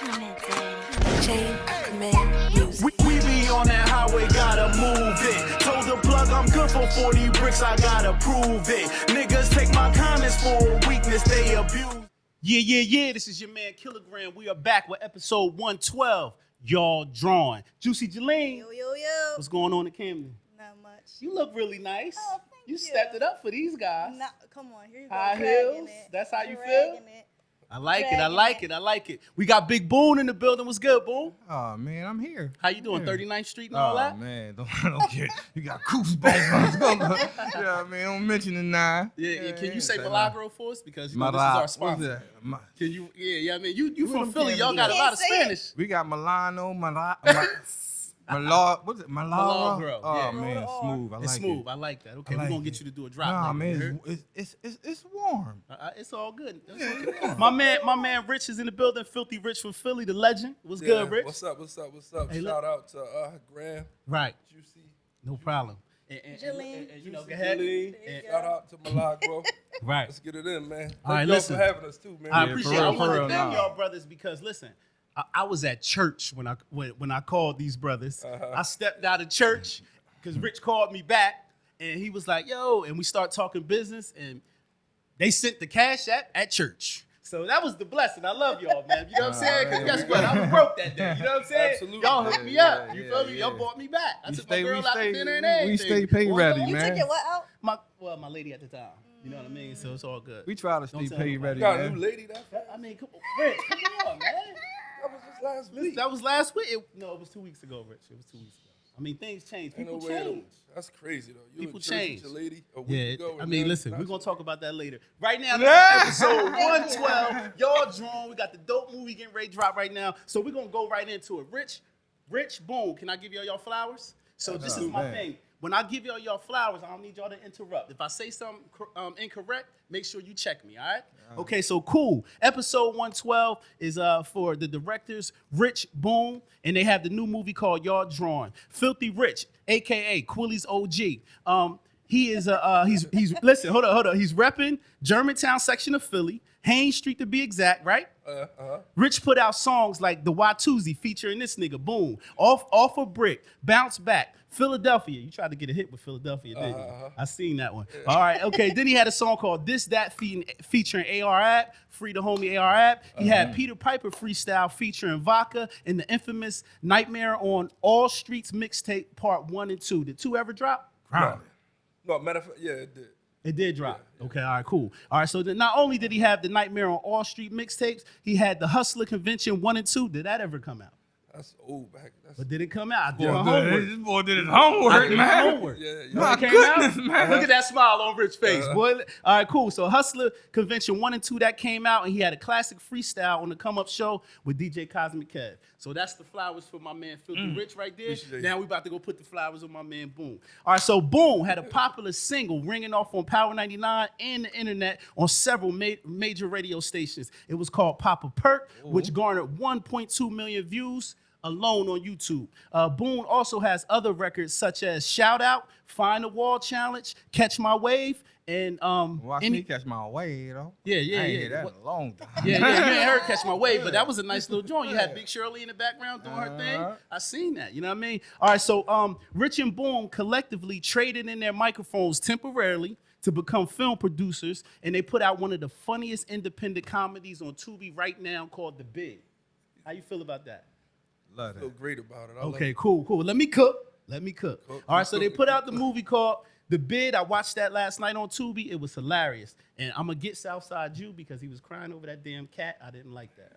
We be on that highway, gotta move it. Told the plug I'm good for 40 bricks, I gotta prove it. Niggas take my kindness for a weakness, they abuse. Yeah. This is your man Kilogram. We are back with episode 112. Y'all drawing. Juicy Jalene. Yo. What's going on in Camden? Not much. You look really nice. Oh, thank you. You stepped it up for these guys. Come on, here you go. High Dragging heels. it. That's how you Dragging feel? it. I like Dragging it. I like it. We got Big Boone in the building. What's good, Boone? Oh man, I'm here. How you doing? Yeah. 39th Street and all that? Oh man, don't get you got goosebumps. Yeah, man, don't mention the 9. Yeah. Can you say no. Milagro for us? Because you know, this is our sponsor. Can you? Yeah. I mean, you from Philly? Y'all got a lot of Spanish. We got Milano, what's it? Milagro. Oh Yeah. man, smooth. I like It's smooth. it. I like that. Okay, I we're like gonna get it. you to do a drop. Nah, later. man, it's warm. It's all good. It's okay. My man Rich is in the building. Filthy Rich from Philly, the legend. What's good, Rich? What's up? Hey, Shout out to Graham, Right. Juicy, No problem. Jalene. And you know, go Juicy ahead. Jalene. And- Shout out to Milagro. Right. Let's get it in, man. All right, Thank y'all listen. for having us too, man. I Yeah, appreciate for it. I real, want for to real, thank nah. y'all brothers because listen, I was at church when I called these brothers. I stepped out of church because Rich called me back and he was like, "Yo," and we start talking business and they sent the cash at church. So that was the blessing. I love y'all, man. You know what I'm saying? Because guess what? I was broke that day. You know what I'm saying? Absolutely. Y'all hooked me Yeah, up. You feel me? yeah. Y'all bought me back. I We took my stay- girl we out to stay- dinner and we everything. stay pay ready, You man. took your what out? My lady at the time. You know what I mean? So it's all good. We try to Don't stay tell pay nobody. ready, You got a new man. lady that I mean, come on, Rich, come on, man. that was just last week. That was last week. No, it was 2 weeks ago, Rich. It was 2 weeks ago. I mean, things change. Ain't no People way change. That's crazy though. You People in church with change. your lady a week Yeah, ago. I and mean, then listen, not we're gonna you. talk about that later. Right now, this is episode 112. Y'all drawn. We got the dope movie getting ready to drop right now. So we're gonna go right into it. Rich, Boone, can I give y'all flowers? So this is my man. thing. When I give y'all flowers, I don't need y'all to interrupt. If I say something incorrect, make sure you check me, all right? Okay, so cool. Episode 112 is for the directors, Rich, Boone, and they have the new movie called Y'all Drawing. Filthy Rich, a.k.a. Quilly's OG. He is, he's listen, hold on. He's repping Germantown section of Philly, Haynes Street to be exact, right? Rich put out songs like The Watusi featuring this nigga, Boone, Off a Brick, Bounce Back, Philadelphia. You tried to get a hit with Philadelphia, didn't you? I seen that one. All right, okay. Then he had a song called This That featuring AR App, Free the Homie AR App. He had Peter Piper freestyle featuring Vodka and the infamous Nightmare on All Streets mixtape part 1 and 2. Did 2 ever drop? No, matter of fact, yeah, it did. It did drop. Okay, all right, cool. All right, so then not only did he have the Nightmare on All Street mixtapes, he had the Hustler Convention 1 and 2. Did that ever come out? That's old back. But did it come out? I did Boy, my homework. This boy did his I homework, did my man. homework. Yeah. When My it came goodness, out, man. look at that smile on Rich's face, boy. All right, cool. So Hustler Convention 1 and 2 that came out, and he had a classic freestyle on the Come Up Show with DJ Cosmic Kev. So that's the flowers for my man Filthy Rich right there. Appreciate Now we about to go put the flowers on my man Boone. All right, so Boone had a popular single ringing off on Power 99 and the internet on several major radio stations. It was called Papa Perk, which garnered 1.2 million views alone on YouTube. Boone also has other records such as Shout Out, Find the Wall Challenge, Catch My Wave, and Watch me catch my way, though. Yeah. I ain't hear that What- in a long time. Yeah, you ain't heard Catch My Wave, but that was a nice little joint. You had Big Shirley in the background doing her thing. I seen that, you know what I mean? All right, so Rich and Boone collectively traded in their microphones temporarily to become film producers, and they put out one of the funniest independent comedies on Tubi right now called The Big. How you feel about that? Love I feel that. great about it. I love Okay, it. cool. Let me cook. All right, so they cook, put out the movie called The Bid. I watched that last night on Tubi. It was hilarious. And I'm going to get Southside Jew because he was crying over that damn cat. I didn't like that.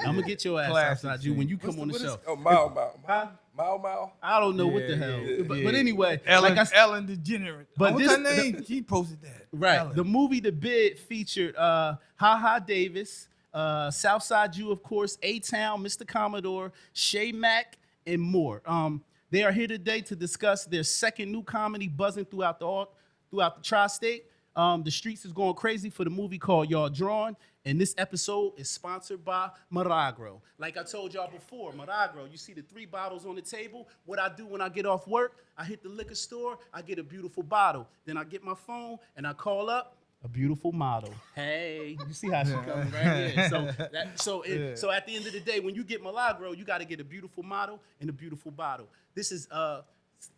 I'm going to get your ass, Classic Southside Jew, when you come on the show. Oh, Mao. Huh? Mao. I don't know what the Yeah, hell. yeah, but yeah. anyway, Ellen, like I, Ellen DeGenerate. But What's this- her name? She posted that. right. Ellen. The movie The Bid featured Ha Ha Davis, Southside Jew, of course, A-Town, Mr. Commodore, Shay Mack, and more. They are here today to discuss their second new comedy buzzing throughout the tri-state. The streets is going crazy for the movie called Y'all Drawing, and this episode is sponsored by Milagro. Like I told y'all before, Milagro, you see the 3 bottles on the table. What I do when I get off work, I hit the liquor store, I get a beautiful bottle. Then I get my phone and I call up A beautiful model. Hey, you see how she coming right here. So at the end of the day, when you get Milagro, you got to get a beautiful model and a beautiful bottle. This is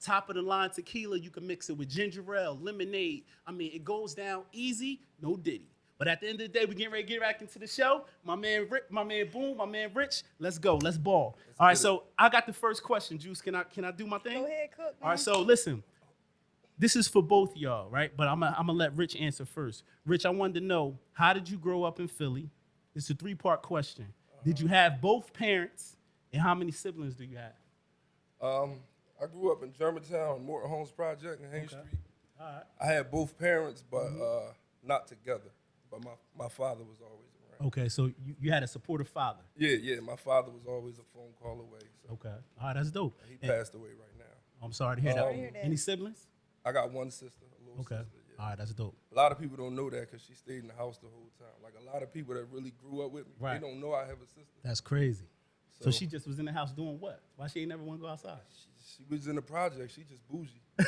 top of the line tequila. You can mix it with ginger ale, lemonade. I mean, it goes down easy, no diddy. But at the end of the day, we getting ready to get back into the show. My man Boone, my man Rich. Let's go. Let's ball. All right, so I got the first question, Juice. Can I do my thing? Go ahead, cook. Man. All right, so listen. This is for both of y'all, right? But I'm gonna let Rich answer first. Rich, I wanted to know, how did you grow up in Philly? It's a 3-part question. Did you have both parents, and how many siblings do you have? I grew up in Germantown, Morton Homes Project in Haines Street. All right. I had both parents, but not together. But my father was always around. Okay, so you had a supportive father. Yeah. My father was always a phone call away. So Okay. All right, that's dope. he passed away right now. I'm sorry to hear that. Sorry to hear that. Any siblings? I got one sister, a little Okay. sister. Yeah. All right, that's dope. A lot of people don't know that because she stayed in the house the whole time. Like a lot of people that really grew up with me, Right. they don't know I have a sister. That's crazy. So So- she just was in the house doing what? Why she ain't never want to go outside? She was in the project. She just bougie. She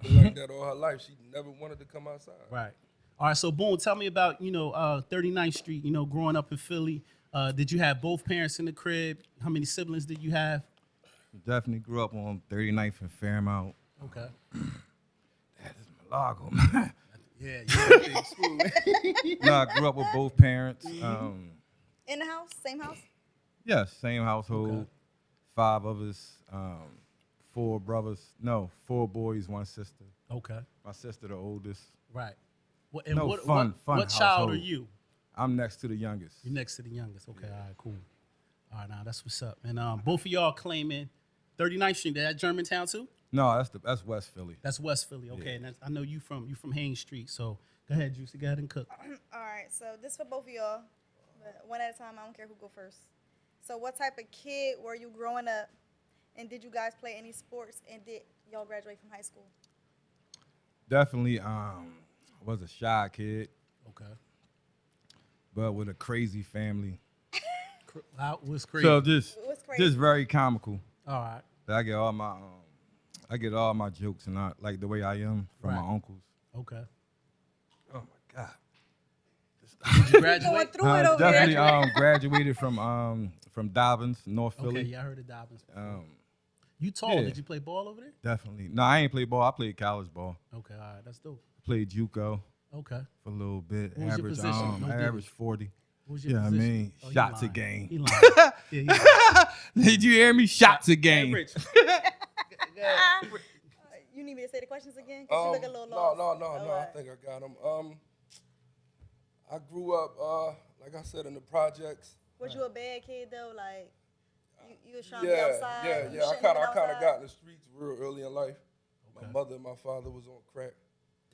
been like that all her life. She never wanted to come outside. Right. All right, so Boone, tell me about, 39th Street, growing up in Philly. Did you have both parents in the crib? How many siblings did you have? Definitely grew up on 39th and Fairmount. Okay. That is Milagro, man. Yeah, No, I grew up with both parents. In the house, same house. Yes, same household. Okay. 5 of us. 4 brothers. No, 4 boys, 1 sister. Okay. My sister, the oldest. Right. What, No, what, fun what child household. are you? I'm next to the youngest. You're next to the youngest. Okay, all right, cool. All right, now that's what's up. And both of y'all claiming 39th Street. That Germantown too? No, that's West Philly. That's West Philly. Okay, and I know you from Haines Street. So go ahead, Juicy. Go ahead and cook. All right, so this for both of y'all, but one at a time. I don't care who go first. So, what type of kid were you growing up, and did you guys play any sports, and did y'all graduate from high school? Definitely was a shy kid, Okay. but with a crazy family. How was crazy? So What's crazy? just very comical. All right. I get all my jokes and I like the way I am from Right. my uncles. Okay. Oh my God. Did you Going graduate? through it over Definitely there. graduated from Dobbins, North Okay, Philly. yeah, I heard of Dobbins. Um, You tall? yeah. Did you play ball over there? definitely. No, I ain't played ball. I played college ball. Okay, all right, that's dope. Played JUCO Okay. for a little bit. What was your position? No I diddy. averaged 40. What was your Yeah, I position? mean, Oh, he shots a lying. game. He lying. Yeah, he lying. Did you hear me? Shots a Hey, game. Rich. You need me to say the questions again? Cause you look a little lost. No. I think I got them. I grew up, like I said, in the projets. Was you a bad kid though? Like, you was trying to be Yeah. outside? You I shouldn't have kind been of outside? got in the streets real early in life. Okay. My mother and my father was on crack.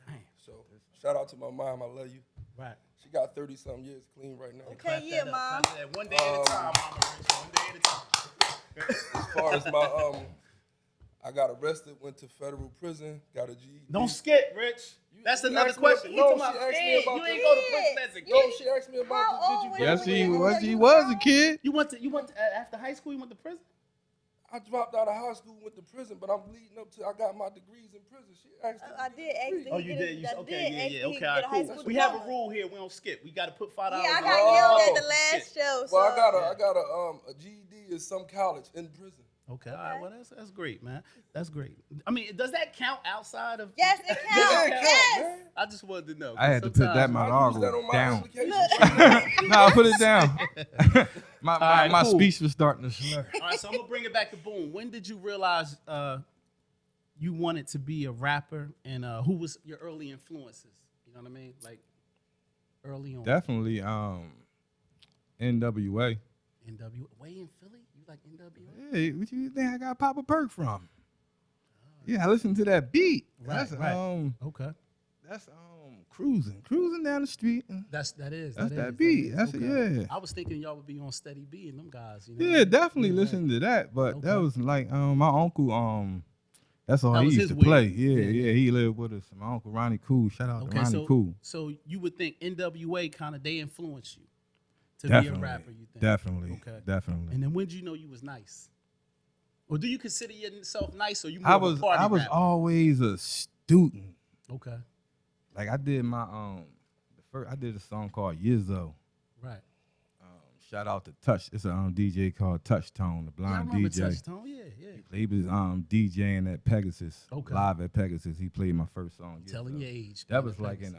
Damn. So shout out to my mom. I love you. Right. She got 30-something years clean right now. Okay, Clap yeah, that up. Mom. Clap that. One day at a time, Mama Rich. One day at a time. As far as my I got arrested, went to federal prison, got a GED. Don't skip, Rich. That's you another asked me- question. no, You talking she about asked me kid. about You ain't the- go to prison as a Kid. Yo, kid. she asked me about How the, did old you was Yes, you? he Were was. you He was a grown? kid. You went to after high school. You went to prison. I dropped out of high school, went to prison, but I'm leading up to I got my degrees in prison. She asked me. I did ask Oh, him. you did. You, I okay, did yeah, ask yeah. him he Okay, could all get a high right, school cool. We have a diploma. rule here. We don't skip. We got to put $5. Yeah, I on got all yelled at of the them. last Skip. show. So Well, I got a GED in some college in prison. Okay, all right. Well, that's great, man. That's great. I mean, does that count outside of? yes, it counts. Yeah, it count, Yes. man. I just wanted to know. I had to put that Sometimes- I use that Milagro on my down. application. No, put it down. my right, my cool. speech was starting to slur. All right, so I'm gonna bring it back to Boone. When did you realize you wanted to be a rapper, and who was your early influences? You know what I mean? Like early on. Definitely NWA. NW way in Philly. You like NWA? Hey, what you think I got Papa Perk from? Yeah, I listened to that beat. Right, That's right. Okay. that's cruising down the street. And That's that is, beat. is. That's yeah. I was thinking y'all would be on Steady B and them guys. You know? Yeah, definitely Yeah, listen to that. But that Okay. was like my uncle. That's all That he was used his to way. play. Yeah, Yeah, he lived with us. My uncle Ronnie Cool. Shout out to Okay, Ronnie Cool. so you would think NWA kind of they influenced you to Definitely, be a rapper. You think? definitely, Okay. definitely. And then when did you know you was nice? Or do you consider yourself nice, or you more I of a was party I was rapper? always a student. Okay. Like I did my I did a song called Yizzo. Right. Shout out to Touch. It's a DJ called Touch Tone, the Yeah, I blind remember DJ. Touch Tone. Yeah. He was DJing at Pegasus, Okay. live at Pegasus. He played my first song. Telling Yizzo. your age. That was like in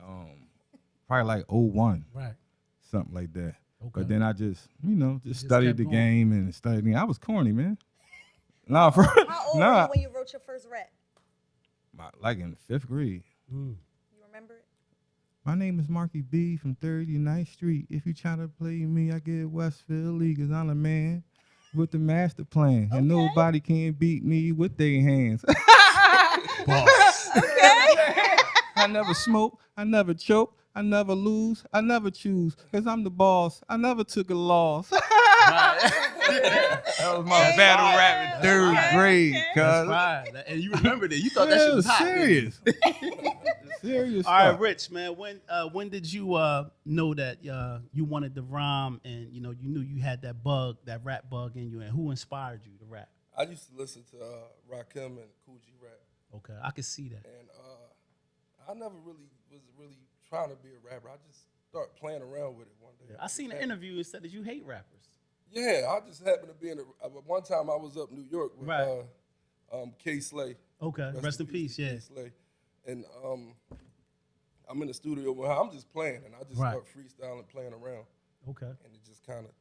probably like '01, Right. something like that. Okay. But then I just Just studied kept the going. game and studied. I was corny, man. Nah, for How old were nah. you when you wrote your first rap? Like in 5th grade. Mm. You remember it? My name is Marky B from 39th Street. If you try to play me, I get West Philly, cause I'm a man with the master plan. And Okay. nobody can beat me with their hands. Boss. I never smoke, I never choke, I never lose, I never choose, cause I'm the boss. I never took a loss. That was my battle rap in 3rd grade, cuz. That's fine. And you remembered it. You thought that shit was hot. serious. Serious All right, stuff. Rich, man. When did you know that you wanted to rhyme and you knew you had that rap bug in you, and who inspired you to rap? I used to listen to Rakim and Cool G rap, Okay, I can see that. and I never really was trying to be a rapper. I just started playing around with it one day. I seen an interview and said that you hate rappers. Yeah, I just happened to be in one time I was up in New York with Right. K Slay. Okay, rest in peace. to Yeah. K Slay. And I'm in the studio with her. I'm just playing, and I just Right. start freestyling, playing around, Okay, and it just kind of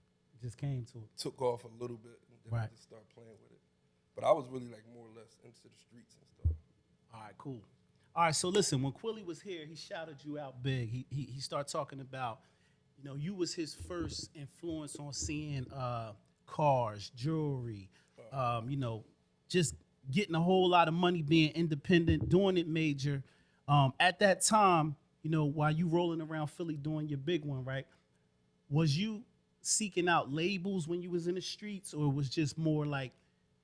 just came to it. took off a little bit, and then I Right. just started playing with it. But I was really like more or less into the streets and stuff. All right, cool. All right, so listen, when Quilly was here, he shouted you out big. He started talking about, you was his first influence on seeing cars, jewelry, just getting a whole lot of money, being independent, doing it major. At that time, while you rolling around Philly doing your big one, right? Was you seeking out labels when you was in the streets, or it was just more like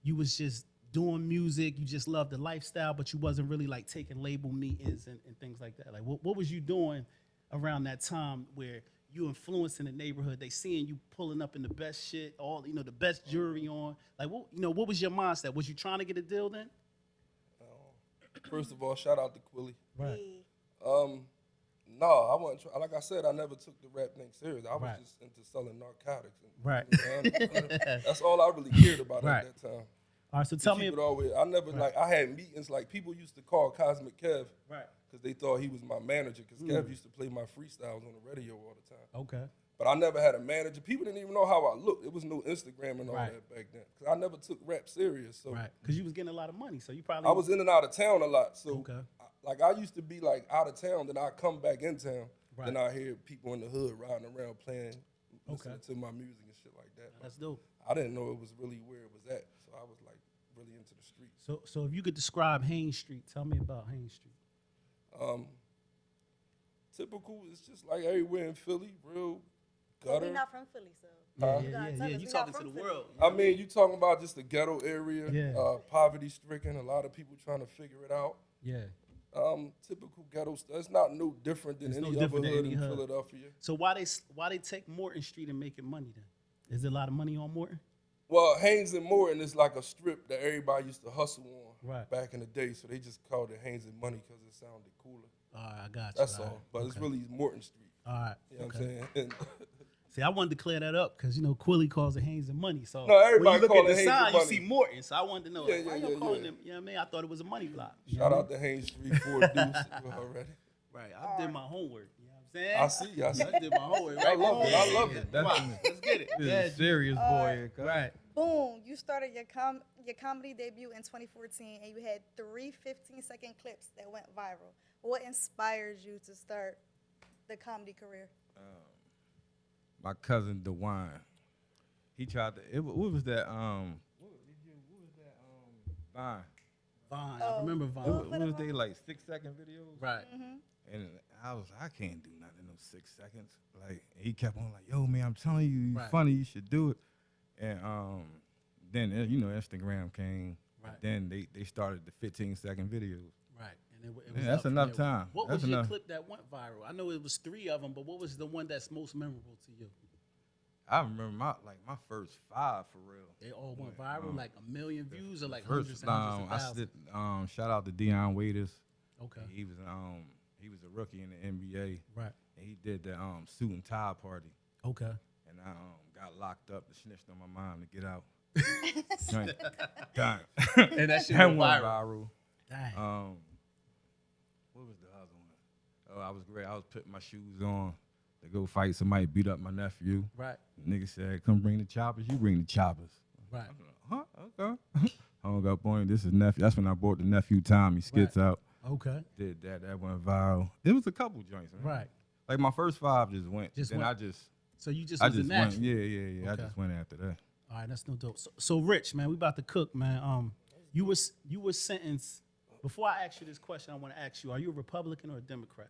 you was just doing music, you just loved the lifestyle, but you wasn't really like taking label meetings and things like that? Like what was you doing around that time where you influencing the neighborhood? They seeing you pulling up in the best shit, all the best jewelry on. Like what was your mindset? Was you trying to get a deal then? First of all, shout out to Quilly. Right. No, I wasn't. Like I said, I never took the rap thing serious. I was Right. just into selling narcotics. And, Right. That's all I really cared about Right. at that time. All right, so tell me. Keep it always. I never I had meetings like people used to call Cosmic Kev Right. because they thought he was my manager because Kev used to play my freestyles on the radio all the time. Okay. But I never had a manager. People didn't even know how I looked. It was no Instagram and all Right. that back then. Because I never took rap serious. So Right. Because you was getting a lot of money, so you probably. I was in and out of town a lot. So Okay. I used to be like out of town, then I come back in town. Right. Then I hear people in the hood riding around playing, listening Okay. to my music and shit like that. That's dope. I didn't know it was really where it was at. So I was like really into the streets. So if you could describe Haynes Street, tell me about Haynes Street. Typical, it's just like everywhere in Philly, real But gutter. we not from Philly, so. Yeah, You gotta tell us You we not talking to from the Philly. world. I mean, you talking about just the ghetto area, Yeah. poverty stricken, a lot of people trying to figure it out. Yeah. Typical ghetto stuff. It's not no different than It's no any different other than hood any in hood. Philadelphia. So why they take Morton Street and make it money then? Is there a lot of money on Morton? Well, Haynes and Morton is like a strip that everybody used to hustle on Right. back in the day, so they just called it Haynes and Money because it sounded cooler. All right, I got you. That's All all. right. But it's Okay. really Morton Street. All right. You know Okay. what I'm saying? And See, I wanted to clear that up because Quilly calls it Haynes and Money. So No, everybody when you look call at it the Haynes sign, and you Money. see Morton. So I wanted to know, Yeah, like, why yeah, y'all yeah, calling yeah. them? You know what I mean? I thought it was a money block. You shout know what out to Haynes Street, 4 Deuce already. Right. I did my homework. You know what I'm saying? I see. I did my homework. I Right? love it. I love Yeah, it. Come on, let's get it. This Yeah, is a serious boy. right. Boom, you started your comedy debut in 2014, and you had 3 15-second clips that went viral. What inspired you to start the comedy career? My cousin DeWine, he tried to. What was that? What was that? Vine. Vine. Oh. I remember Vine. What was they like 6-second videos? Right. And I can't do nothing in those 6 seconds. Like he kept on like, yo man, I'm telling you, you're Right. funny, you should do it. And then Instagram came. Right. Then they started the 15-second videos. Right. And it was Yeah, that's up from enough there. time. What That's was your enough. clip that went viral? I know it was 3 of them, but what was the one that's most memorable to you? I remember my first 5 for real. They all went viral, like 1 million views or like First, hundreds and hundreds of I thousands. did, shout out to Dion Waiters. Okay. He was He was a rookie in the NBA. Right. And he did the suit and tie party. Okay. And I got locked up and snitched on my mom to get out. Joint. Done. And that shit That went went viral. viral. Dang. What was the other one? Oh, I was great. I was putting my shoes on to go fight somebody, beat up my nephew. Right. The nigga said, come bring the choppers. You bring the choppers. Right. Huh? Okay. Hung up on him. This is nephew. That's when I brought the nephew Tommy skits out. Okay. Did that. That went viral. It was a couple joints, man. Right. Like my first 5 just went. Just then went. I just So you just I was a just natural. went. Yeah. I Okay. just went after that. All right, that's no dope. So Rich, man, we about to cook, man. You was sentenced. Before I ask you this question, I want to ask you: are you a Republican or a Democrat?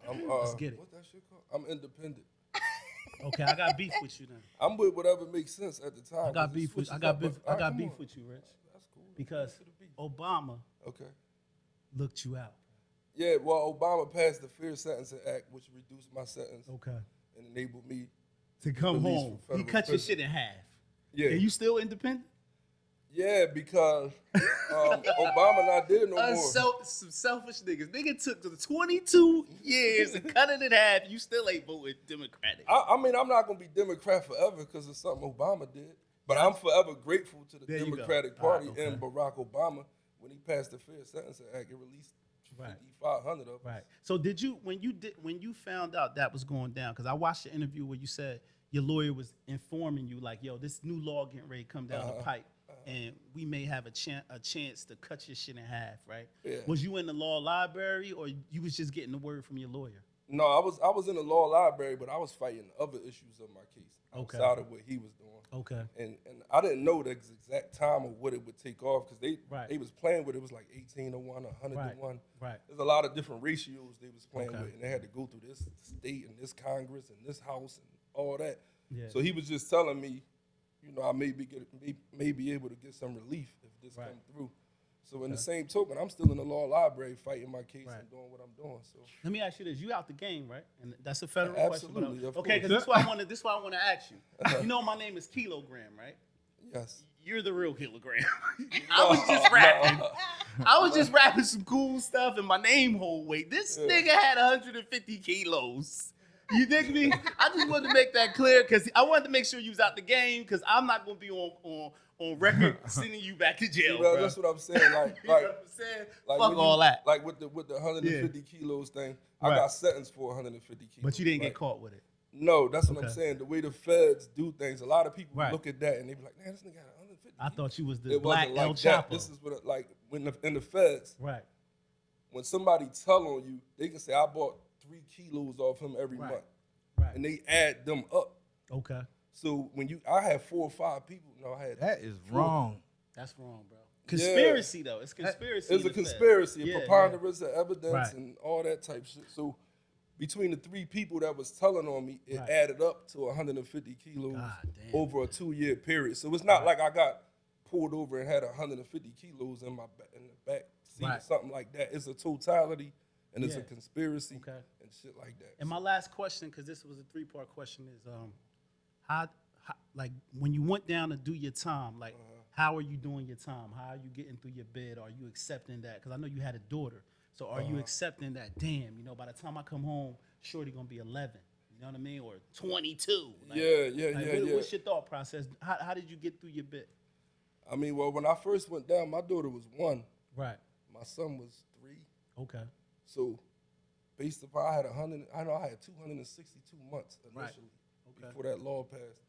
Let's get it. What that shit called? I'm independent. Okay, I got beef with you then. I'm with whatever makes sense at the time. I got 'cause it beef with switches I got up, beef. but- I got come beef on. with you, Rich, That's cool. because Get to the beef. Obama Okay. looked you out. Yeah, well, Obama passed the Fair Sentencing Act, which reduced my sentence Okay. and enabled me. To come Released home, from he federal cut your prison. shit in half. Yeah. And you still independent? Yeah, because Obama not there no more. Some selfish niggas. Nigga took the 22 years and cut it in half. You still ain't voting Democratic. I mean, I'm not going to be Democrat forever because of something Obama did. But I'm forever grateful to the There you go. Democratic All right, Party okay. and Barack Obama. When he passed the Fair Sentencing Act, it released Right. 5,500 of them. Right. So did you when you found out that was going down? Because I watched the interview where you said your lawyer was informing you like, yo, this new law getting ready to come down the pipe, and we may have a chance to cut your shit in half, right? Yeah. Was you in the law library or you was just getting the word from your lawyer? No, I was in the law library, but I was fighting other issues of my case Okay. outside of what he was doing. Okay. And I didn't know the exact time of what it would take off because Right. they was playing with it was like 18 to 1, 100 Right. to 1. Right. There's a lot of different ratios they was playing Okay. with, and they had to go through this state and this Congress and this House and all that. Yeah. So he was just telling me, you know, I may be able to get some relief if this Right. come through. So in the same token, I'm still in the law library fighting my case Right. and doing what I'm doing. So Let me ask you this: you out the game, right? And that's a federal Absolutely, question. of Okay, because course. this is why I want to ask you. You know, my name is Kilogram, right? yes. You're the real Kilogram. I was just rapping. I was just rapping some cool stuff, and my name hold weight. This nigga had 150 kilos. You dig me? I just wanted to make that clear because I wanted to make sure you was out the game because I'm not gonna be on record sending you back to jail, See, bro, bro. that's what I'm saying. Like, You know like, what I'm saying? like Fuck when all that. Like with the 150 kilos thing, I Right. got sentenced for 150 kilos. But you didn't right? get caught with it. No, that's what Okay. I'm saying. The way the feds do things, a lot of people Right. look at that and they be like, man, this nigga got 150 I kilos. thought you was the It black wasn't El like that. Chapo. This is what like when in the feds, Right. when somebody tell on you, they can say I bought 3 kilos off him every Right. month, Right. and they add them up. Okay. So when I had 4 or 5 people. No, I had That is wrong. That's wrong, bro. Conspiracy though. It's conspiracy. It's in a the feds. conspiracy, Yeah, a preponderance of evidence, Right. and all that type shit. So between the 3 people that was telling on me, it Right. added up to 150 kilos God damn. over a 2-year period. So it's not like I got pulled over and had 150 kilos in the back seat or Right. something like that. It's a totality, and it's Yeah. a conspiracy Okay. and shit like that. And my last question, because this was a 3-part question, is how like when you went down to do your time, like how are you doing your time? How are you getting through your bid? Are you accepting that? Because I know you had a daughter, so are you accepting that? Damn, you know, by the time I come home, Shorty gonna be 11. You know what I mean, or 22. Like, Yeah. What's your thought process? How did you get through your bid? I mean, well, when I first went down, my daughter was 1. Right. My son was 3. Okay. So based upon I had 262 months Right. initially Okay. before that law passed.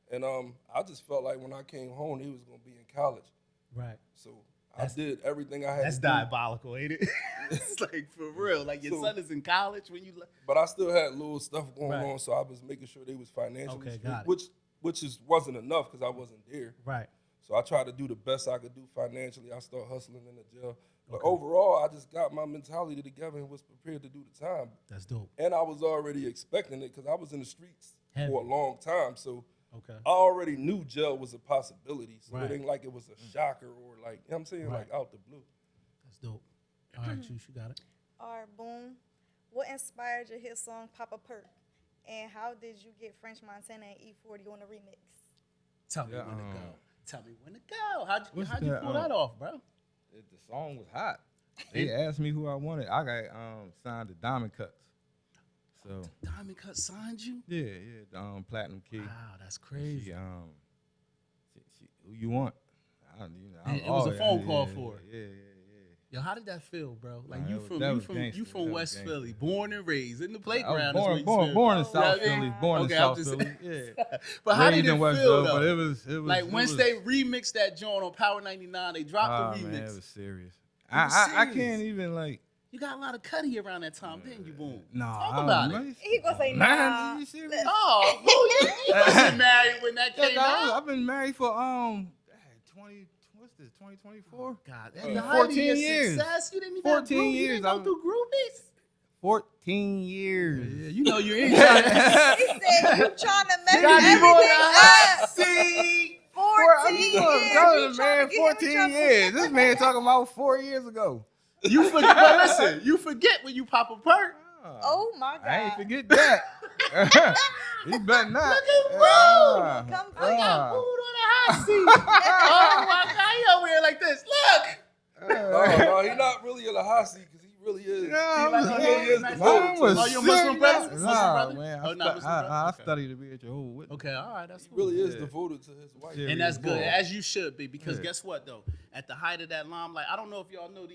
And I just felt like when I came home, he was gonna be in college. Right. So I did everything I had That's to do. diabolical, ain't it? It's like for real. Like your So- son is in college when you. But I still had little stuff going Right. on, so I was making sure they was financially Okay, straight, got it. which wasn't enough because I wasn't there. Right. So I tried to do the best I could do financially. I started hustling in the jail. But overall, I just got my mentality together and was prepared to do the time. That's dope. And I was already expecting it because I was in the streets Heavy. for a long time. So Okay. I already knew jail was a possibility. So Right. it ain't like it was a shocker or like, you know what I'm saying, Right. like out the blue. That's dope. All right, Juice, you got it. All right, Boone. What inspired your hit song Papa Perk? And how did you get French Montana and E40 on the remix? Tell me Yeah, when to go. Tell me when to go. How'd you what's pull that, that off, bro? The song was hot. They asked me who I wanted. I got signed to Diamond Cuts. So Diamond Cut signed you? yeah, the Platinum Key. Wow, that's crazy. She, who you want? And it was a phone call for her. Yeah. Yo, how did that feel, bro? Like Nah, you gangster. from West That was Philly, gangster. born and raised in the I playground. was is born in South Yeah, I Philly. mean, Born in okay, South I'm just Philly. saying. Yeah. But how Raised did it in feel Westville, though? but it was like once they remixed that joint on Power 99, they dropped the remix. Man, it was serious. was I serious. can't even like. You got a lot of Cuddy around that time, didn't you, Boone? Nah, Talk about it. He gonna say Man, nah. you serious? Oh, Boone, you wasn't married when that came out. I've been married for 2024? God, I mean, the height of 14 your years. Success, you didn't even 14 have group, years. You didn't go through groupies. 14 years. Yeah, you know you're in trying to He said you trying to mess got me going everything up. See? 14 years. I'm You telling you, trying man, to get him in 14 trouble. years. This man talking about 4 years ago. You forget, but listen, you forget when you pop a perk. Oh my God. I ain't forget that. You better not. Look at Boone. Come I got on. Boone on the hot seat. Oh my God, he over here like this. Look. No, he not really in the hot seat because he really is. He like, he really is the mine vote. was- Oh, you a Muslim sick. brother? Muslim Nah, brother? man. Oh, not Muslim brother? I Okay. studied to be a Jehovah's Witness. Okay, all right, that's He cool. really is Yeah. devoted to his wife. Yeah. And that's good, Boy. as you should be, because Yeah. guess what though? At the height of that limelight, I don't know if y'all know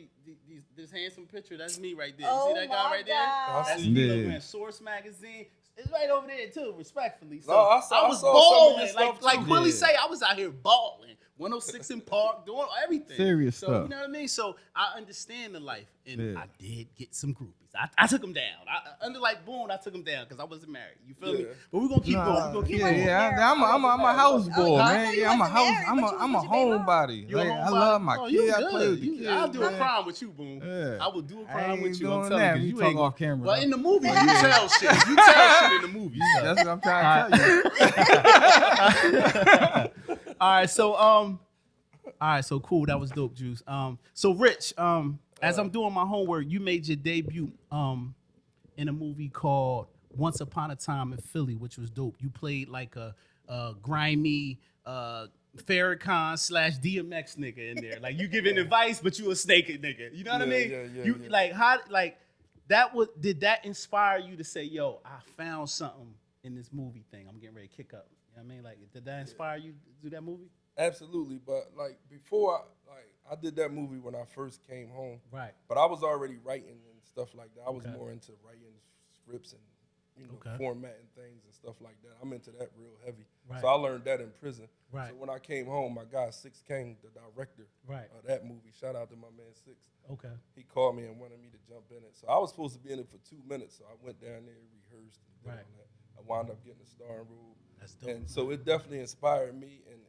this handsome picture. That's me right there. You Oh see that guy my right there? God. That's see. me Yeah. looking at Source Magazine. It's right over there too, respectfully. So No, I saw was some of your balling, stuff, like too. Willie Yeah. say, I was out here balling. 106 in Park, doing everything. Serious so, stuff. You know what I mean? So I understand the life, and Yeah. I did get some groupies. I took them down. Under like Boone, I took them down because I wasn't married. You feel me? Yeah. But we're gonna keep going. We're gonna keep going. I'm a house boy, you man. wasn't Yeah, I'm a house. married, I'm but a you I'm a was with your baby homebody. You a Like, I homebody? love my Oh, kid. you I play with the good. kids. I'll do a man. crime with you, Boone. Yeah. I will do a I crime ain't with you. I'm doing telling that. you. We You talk ain't off camera, Well, though. in the movies, you tell shit. You tell shit in the movies. That's what I'm trying to tell you. All right, so cool. That was dope, Juice. So Rich, as I'm doing my homework, you made your debut in a movie called Once Upon a Time in Philly, which was dope. You played like a grimy Farrakhan / DMX nigga in there. Like you giving advice, but you a snake nigga. You know what I mean? Yeah. Like how that was, did that inspire you to say, yo, I found something in this movie thing I'm getting ready to kick up? You know what I mean? Like, did that inspire you to do that movie? Absolutely, but like before, I did that movie when I first came home. Right. But I was already writing and stuff like that. I was Okay. more into writing scripts and Okay. formatting things and stuff like that. I'm into that real heavy. Right. So I learned that in prison. Right. So when I came home, my guy Six King, the director Right. of that movie, shout out to my man Six. Okay. He called me and wanted me to jump in it. So I was supposed to be in it for 2 minutes. So I went down there, rehearsed, and did Right. all that. I wound up getting a starring role. That's dope. And so it definitely inspired me and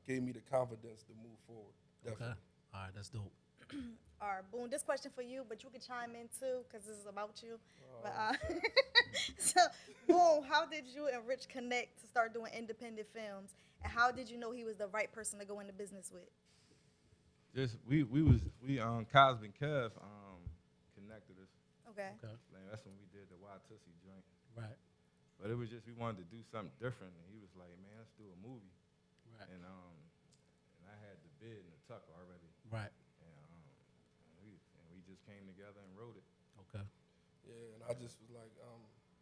gave me the confidence to move forward. Okay. Definitely. All right, that's dope. All right, Boone, this question for you, but you can chime in too, because this is about you. But so, Boone, how did you and Rich connect to start doing independent films? And how did you know he was the right person to go into business with? Just we Cosby and Kev connected us. Okay. Okay. Like, that's when we did the Wild Tussie joint. Right. But it was just we wanted to do something different, and he was like, "Man, let's do a movie." Right. And I had the bid and the tuck already, Right. and we just came together and wrote it. Okay. Yeah, and I just was like,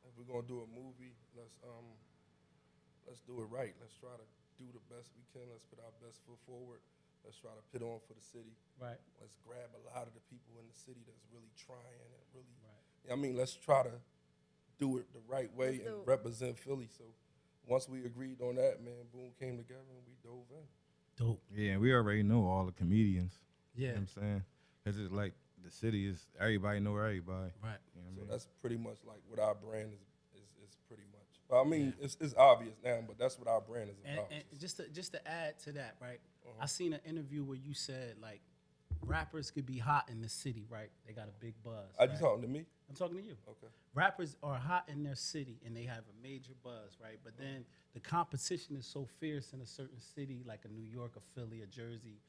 if we're gonna do a movie, let's do it right. Let's try to do the best we can. Let's put our best foot forward. Let's try to put on for the city. Right. Let's grab a lot of the people in the city that's really trying and really. Right. I mean, let's try to do it the right way Let's do and it. represent Philly. So once we agreed on that, man, Boone came together and we dove in. Dope. Yeah, and we already know all the comedians. Yeah. You know what I'm saying? Because it's like the city is, everybody know everybody. Right. You know what I So mean? that's pretty much like what our brand is pretty much. But I mean, it's obvious now, but that's what our brand is about. And just to add to that, right? I seen an interview where you said like rappers could be hot in the city, right? They got a big buzz. Are right? you talking to me? I'm talking to you. Okay. Rappers are hot in their city and they have a major buzz, right? But then the competition is so fierce in a certain city like a New York, a Philly, a Jersey,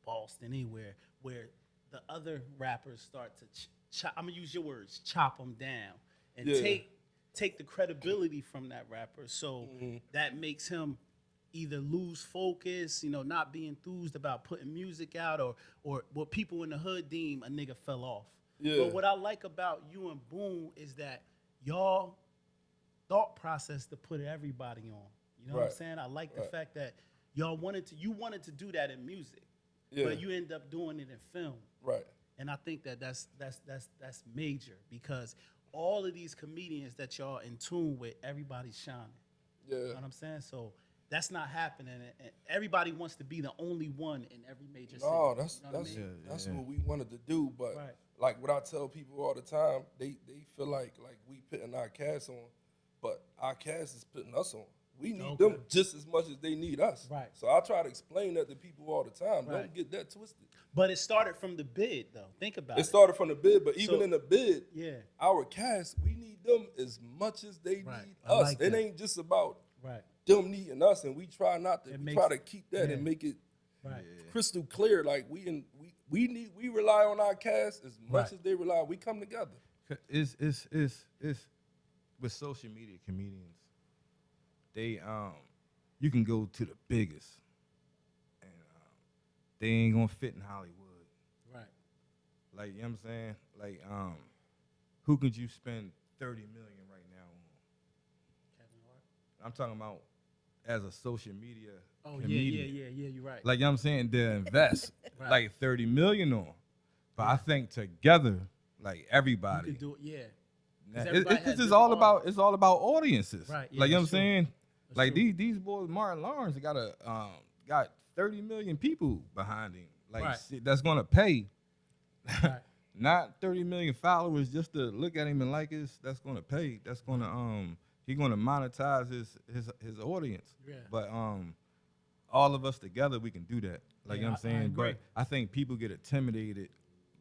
Boston, anywhere, where the other rappers start to chop. I'm gonna use your words, chop them down and Yeah. take the credibility from that rapper. So that makes him either lose focus, not be enthused about putting music out, or what people in the hood deem a nigga fell off. Yeah. But what I like about you and Boone is that y'all thought process to put everybody on. You know what I'm Right. saying? I like the Right. fact that you wanted to do that in music, Yeah. but you end up doing it in film. Right. And I think that's major, because all of these comedians that y'all in tune with, everybody's shining. Yeah. You know what I'm saying? So that's not happening, and everybody wants to be the only one in every major city. No, that's You know what I mean? that's what we wanted to do. But Right. like what I tell people all the time, they feel like we putting our cast on, but our cast is putting us on. We need Okay. them just as much as they need us. Right. So I try to explain that to people all the time. Right. Don't get that twisted. But it started from the bid, though. Think about It it. started from the bid, but even So- in the bid, Yeah. our cast, we need them as much as they Right. need I us. like It that. ain't just about Right. them needing us, and we try not to. It We makes- try to keep that yeah. and make it Right. crystal clear. Like we rely on our cast as much Right. as they rely. We come together. It's with social media comedians. They you can go to the biggest, and they ain't gonna fit in Hollywood. Right. Like, you know what I'm saying? Like, who could you spend $30 million right now on? Kevin Hart. I'm talking about as a social media Oh comedian. yeah. You're right. Like, you know what I'm saying? They invest Right. like $30 million on. But I think together, like you everybody. could do it. Yeah. Now, everybody has it's different all about audience. it's all about audiences. Right, yeah, like, you know what I'm that's true. saying? That's Like true. these boys, Martin Lawrence got 30 million people behind him. Like, Right. shit, that's gonna pay. Right. Not 30 million followers just to look at him and like us. That's gonna pay. That's gonna he's gonna monetize his audience. Yeah. But all of us together, we can do that. Like, you know what I'm I saying? agree. But I think people get intimidated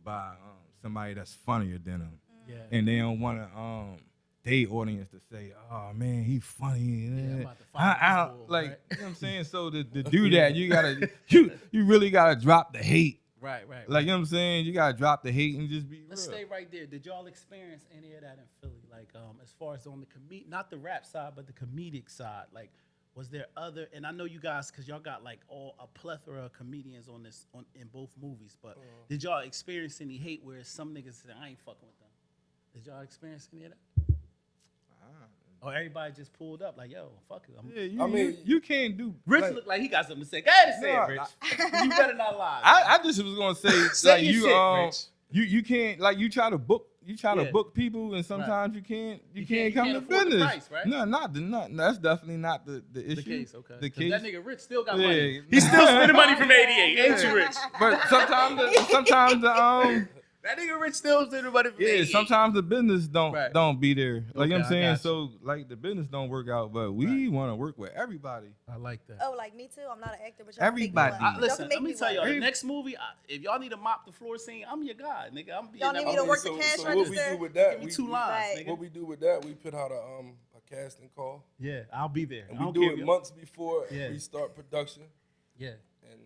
by somebody that's funnier than them. Yeah. And they don't want to they audience to say, "Oh man, he funny." I'm about to follow I this bull, like, right? you know what I'm saying? So to do that, you gotta you really gotta drop the hate. Right. Like, you know what I'm saying? You gotta drop the hate and just be Let's real. stay right there. Did y'all experience any of that in Philly? Like, as far as on the not the rap side, but the comedic side. Like, was there other? And I know you guys, cause y'all got like a plethora of comedians in both movies. But did y'all experience any hate where some niggas said, "I ain't fucking with them"? Did y'all experience any of that? Or everybody just pulled up like, "Yo, fuck it." Yeah, I mean, you can't do. Rich like, looked like he got something to say. Go ahead and say No, it, Rich. You better not lie. I just was gonna say, Say like, your you shit, Rich. you can't, like, you try to book Yeah. people, and sometimes you can't You can't can't come to afford the business. price, right? No, that's definitely not the issue. the case, okay. The 'Cause case. that nigga Rich still got Yeah. money. He's still spending money from '88, ain't you, Rich? But sometimes That nigga Rich still spending money from '88. sometimes the business Right. don't be there. Like, you know what I'm Okay, I saying? got you. So, like, the business don't work out, but we want to work with everybody. I like that. Oh, like me too. I'm not an actor, but y'all Everybody. Can make me one. Listen, Y'all can let make me tell y'all, one. the next movie, if y'all need to mop the floor scene, I'm your guy, nigga. I'm being Y'all need me to work the cash so what we register? do with that? Give me two lines, Right. nigga. What we do with that? We put out a casting call, Yeah, I'll be there. and I we don't do care it if months before Yeah. we start production. Yeah, And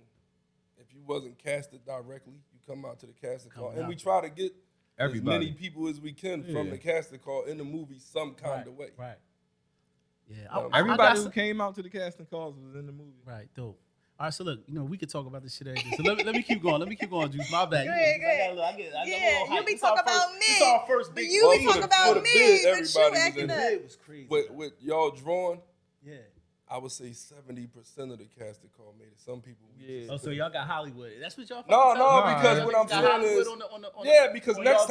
if you wasn't casted directly, you come out to the casting call, Coming and out. we try to get Everybody. as many people as we can from Yeah. the casting call in the movie some kind right, of way. right. Yeah, Everybody got who came out to the casting calls was in the movie. Right, dope. All right, so look, we could talk about this shit every day. So let me keep going. Juice. My bad. Go ahead, go ahead. I get a little Yeah, hype. you be This our talking about first- me. This our first But big you Well, be for talking the- about for the me, bid, but everybody you was acting in up. it. It was crazy. With y'all drawing, Yeah. I would say 70% of the casting call made it. Some people, we Yeah. just Oh, so couldn't. y'all got Hollywood. That's what y'all No, fucking no, tell me? because Nah, what Y'all I'm got saying Hollywood is, on the yeah, because on next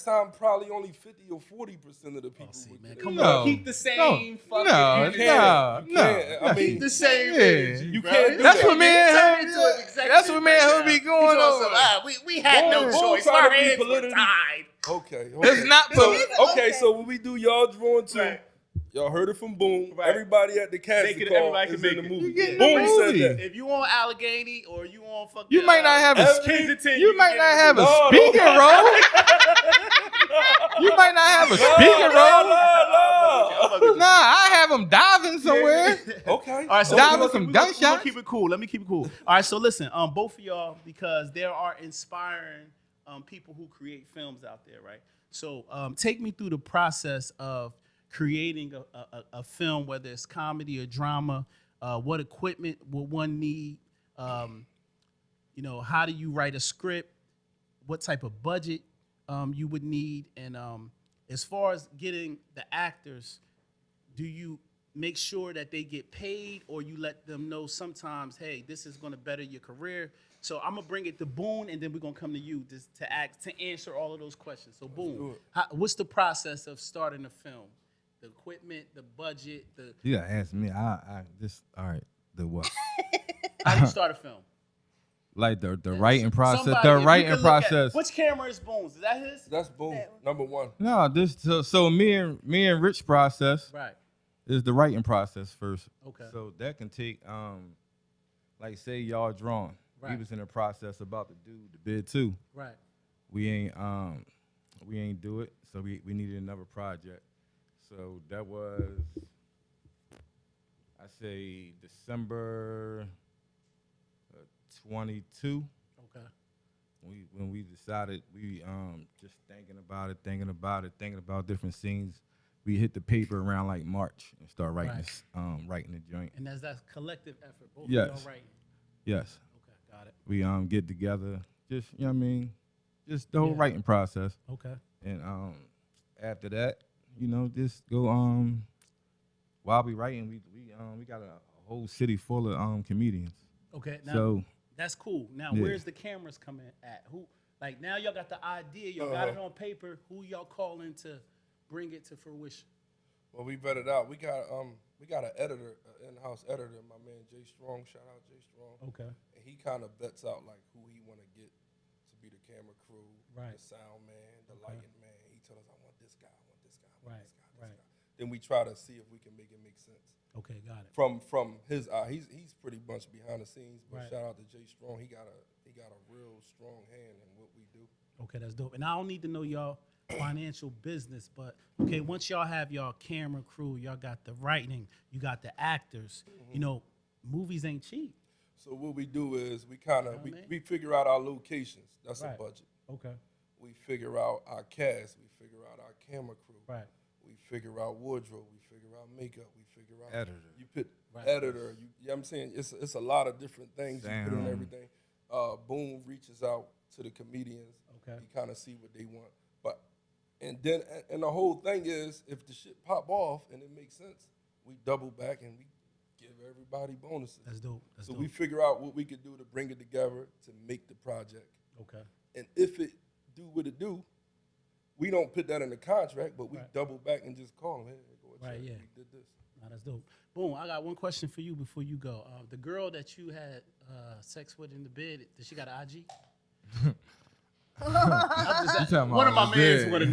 y'all time probably only 50 or 40% of the people. Oh, see, would man, get it. come No. on. Keep the same fucking energy. You can't. I mean, Keep the same Yeah. energy. You bro. can't do That's that. what me and Turn him- into an executive that's what me and right him now. be going He told us, on. we had no Boone choice. trying Our to be hands were politically- tied. Okay. It's not So, for okay, so when we do y'all drawing too, Right. y'all heard it from Boone. Right. Everybody at the casting Make it- call everybody is can in the make it. movie. You get in the Boone said movie. that. If you on Allegheny or you on fucking, You might not have a Every- Kensington, you might can not get have a No, no. speaking role. You might not have a speaking role. No. Nah, I have him diving somewhere. Okay. All right, so Diving we're some gonna- we're gonna gunshots. keep it cool. Let me keep it cool. All right, so listen, both of y'all, because there are inspiring people who create films out there, right? So take me through the process of creating a film, whether it's comedy or drama. What equipment will one need? You know, how do you write a script? What type of budget you would need? And as far as getting the actors, do you make sure that they get paid, or you let them know sometimes, hey, this is going to better your career? So I'm gonna bring it to Boone, and then we're gonna come to you to answer all of those questions. So Boone, what's the process of starting a film? The equipment, the budget, the You gotta answer me. I just all right. The what? how do you start a film? Like the writing process. Somebody, The if you writing could look at- process. which camera is Boone's? Is that his? That's Boone, number one. No, this so me and Rich process Right. is the writing process first. Okay. So that can take like say y'all drawn. We Right. was in the process about to do the bid too. Right. We ain't do it, so we needed another project. So that was I say December 22. Okay. When we decided we just thinking about different scenes. We hit the paper around like March and start writing Right. this, writing the joint. And that's collective effort. Both Yes. of y'all writing. Yes. Okay, got it. We get together, just you know what I mean, just the whole Yeah. writing process. Okay. And after that, just go while we writing, we got a whole city full of comedians. Okay. Now So that's cool. Now Yeah. where's the cameras coming at? Who like now y'all got the idea, y'all got it on paper. Who y'all calling to bring it to fruition? Well, we vetted out. We got an editor, an in-house editor, my man Jay Strong. Shout out Jay Strong. Okay. And he kind of vets out like who he want to get to be the camera crew, Right. the sound man, the lighting man. He told us, I want this guy, I want this guy, I want Right, this guy, this right. guy. Then we try to see if we can make it make sense. Okay, got it. From his eye, he's pretty much behind the scenes. But Right. shout out to Jay Strong. He got a real strong hand in what we do. Okay, that's dope. And I don't need to know y'all financial business, but okay, once y'all have y'all camera crew, y'all got the writing, you got the actors, movies ain't cheap. So what we do is we kind of Know what I mean? we figure out our locations. That's Right. a budget. Okay. We figure out our cast. We figure out our camera crew. Right. We figure out wardrobe. We figure out makeup. We figure out Editor. You put Right. editor. You know what I'm saying? It's a lot of different things you put in Sound. everything. Boone reaches out to the comedians. Okay. He kind of see what they want. But and the whole thing is if the shit pop off and it makes sense, we double back and we give everybody bonuses. That's dope. That's So dope. we figure out what we could do to bring it together to make the project. Okay. And if it do what it do, we don't put that in the contract, but we Right. double back and just call them, hey, go ahead, Right, check. yeah. We did this. Nah, that's dope. Boom, I got one question for you before you go. The girl that you had sex with in the bed, does she got an IG? I'm just talking one of my about mans the want to bed.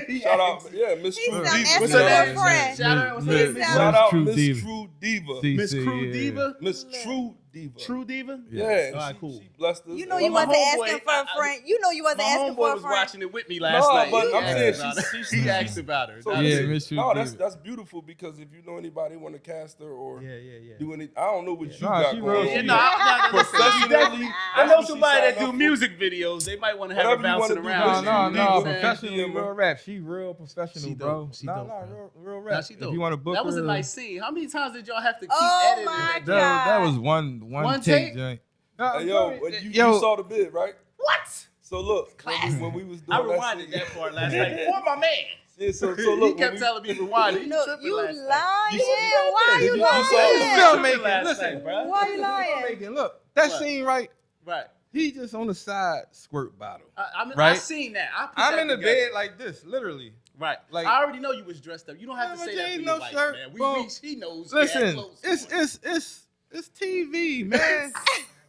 know. Shout out, yeah, Miss He True sound Diva. asking What's for her a name? friend. Shout out, what's her He name? sound- Shout out True Miss Diva. True Diva. Miss CC, Crew yeah. Diva? Miss True Diva. True Diva? Yeah, All and right, she, cool. she blessed us. You know And you my wasn't homeboy, asking for a friend. You know you wasn't My asking homeboy for a was friend. watching it with me last No, night. but He I'm asked saying about her. she's- He asked about her. So That's Yeah, it. Miss True no, Diva. that's beautiful because if you know anybody want to cast her or Yeah. do any, I don't know what you Nah, got she going real- on. Yeah, Yeah, no, Professionally, I know that's what she somebody that signed do up for. music videos. They might want to have her Whatever you bouncing wanna do, around. Miss No, True Diva, man. professionally, Yeah, real rap. She real professional, She bro. dope. She no, dope, real Nah, rap. she If dope. you want to book That was her, a nice scene. How many times did y'all have to keep Oh editing my that? that was one One take take? joint. Hey, yo, you Yo. saw the bid, right? What? So look, Classic. when we was I doing rewinded that that scene, part last night for my man. Yeah, so He look, kept when telling me rewind it. You He know, tripping you last lying. night. Why you You lying? saw it. Filmmaking, last listen. night, bro. Why you lying? Filmmaking, look, that What? scene right. Right. He just on the side squirt bottle. I Right? seen that. I put I'm that in the together. bed like this, literally. Right. like- I already know you was dressed up. You don't have to Yeah, say but that you for ain't your no wife, shirt, man. bro. She knows. we had Listen, clothes. it's TV, man.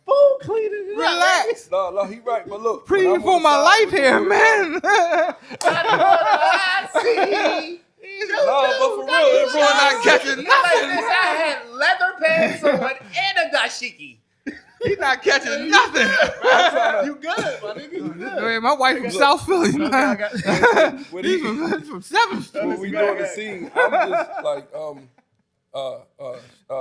Boom, clean it up. Relax. No, he right, but look. Pre when I'm for on my the side life with the here, hood man. I see. No, but for real, it Boy, not brought catching Like nothing. this, I had leather pants on and a dashiki. He not catching nothing. You good, my nigga? You good? Man, my wife from South Philly, man. I got- when He's he- from 7th Street. when we doing the scene, I'm just like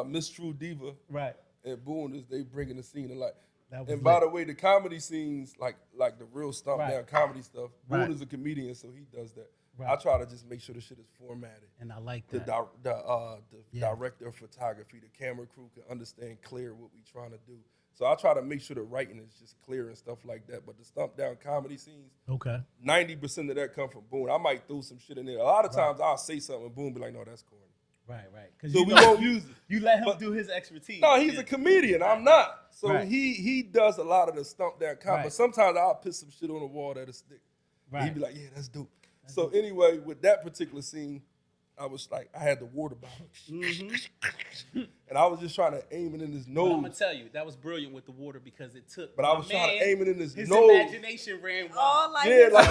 Miss True Diva Right. and Boone is they bringing the scene to life. That was And by lit. the way, the comedy scenes, like the real stomp Right. down comedy stuff, Boone Right. is a comedian, so he does that. Right. I try to just make sure the shit is formatted. And I like The that. Yeah. director of photography, the camera crew can understand clear what we trying to do. So I try to make sure the writing is just clear and stuff like that. But the stump down comedy scenes, Okay. 90% of that come from Boone. I might throw some shit in there. A lot of times I'll say something and Boone be like, no, that's corny. Right. Because So we won't use it. You let him But- do his expertise. No, he's Yeah. a comedian. I'm not. So Right. he does a lot of the stump down comedy. Right. But sometimes I'll put some shit on the wall that'll stick. Right. He'd be like, yeah, that's dope. So anyway, with that particular scene, I was like, I had the water bottle. And I was just trying to aim it in his But I'm nose. gonna tell you, that was brilliant with the water because it took. But I was trying to aim it in his His nose. imagination ran All wild. like Yeah, like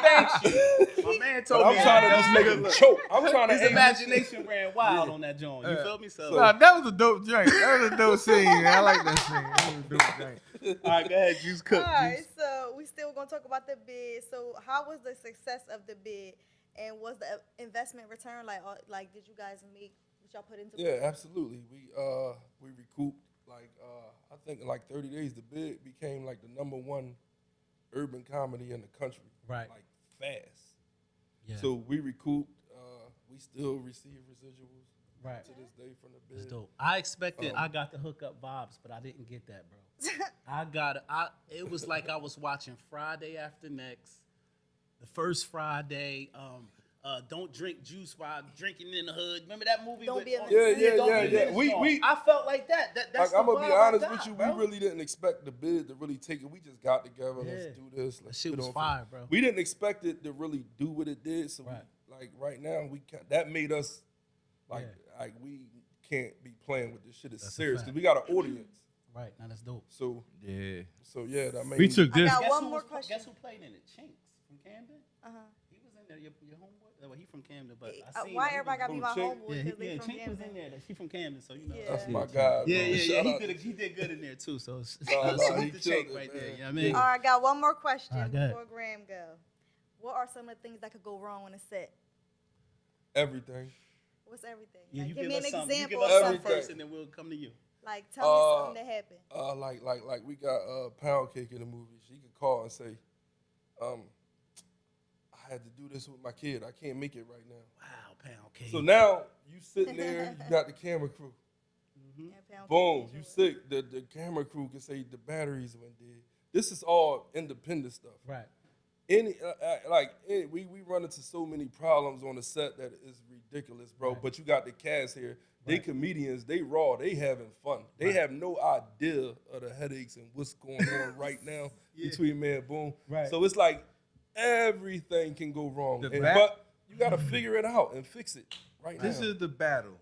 Thanks you. My man But told I'm me trying to that. just make him choke. I'm trying to His aim imagination ran wild on that joint. You feel me? So, Nah, that was a dope joint. That was a dope scene. Man. I like that scene. That was a dope joint. all right, go ahead, Juice Cook. All right, Juice. so we still gonna talk about the bid. So how was the success of the bid, and was the investment return like did you guys make what y'all put into Yeah, it? absolutely. We recouped like I think in like 30 days the bid became like the #1 urban comedy in the country. Right. Like fast. Yeah. So we recouped. We still receive residuals Right. to this day from the bid. It's dope. I expected I got the hookup vibes, but I didn't get that, bro. It was like I was watching Friday After Next, the first Friday. Don't drink juice while drinking in the hood. Remember that movie? Don't with, be in the Yeah, street. yeah, Don't yeah, Be in yeah. the We- Street. we- I felt like that. That's Like, the I'm gonna be vibe I honest got, with you, bro. we really didn't expect the bid to really take it. We just got together. Yeah. Let's do this. Let's shit put was on fire, bro. We didn't expect it to really do what it did. So Right. right now that made us like Yeah. like we can't be playing with this shit. It's That's a serious fact. because we got an audience. Right, now that's dope. So Yeah. yeah, that made We me- took I this. got Guess one who more was- question. Guess who played in it? Chinks from Camden. He was in there. Your homeboy. Well, he from Camden, but I seen Why that he everybody gotta be my Who, Chink? homeboy Yeah, because they yeah, from Chink was in Camden? there. She from Camden, so you know. Yeah. That's my guy. Yeah. Shout out He did good in there too. So No, salute he the killed Chink it, right there. man. You know what I mean? All right, I got one more question All right, go ahead. before Graham go. What are some of the things that could go wrong on a set? Everything. What's everything? Yeah, Like, you give me an us some. You example give of us some something. first, and then we'll come to you. Like, tell me something that happened. Like we got Pound Cake in the movie. She could call and say, I had to do this with my kid. I can't make it right now. Wow, Pound Cake. So now you sitting there, you got the camera crew. And Pound Boom, Cake you is sick. The camera crew can say the batteries went dead. This is all independent stuff. right. We run into so many problems on the set that is ridiculous, bro. Right. But you got the cast here. They Right. comedians, they raw, they having fun. They have no idea of the headaches and what's going on right now Yeah. between me and Boone. Right. So it's like everything can go wrong. The And- back- but you gotta figure it out and fix it right This now. is the battle.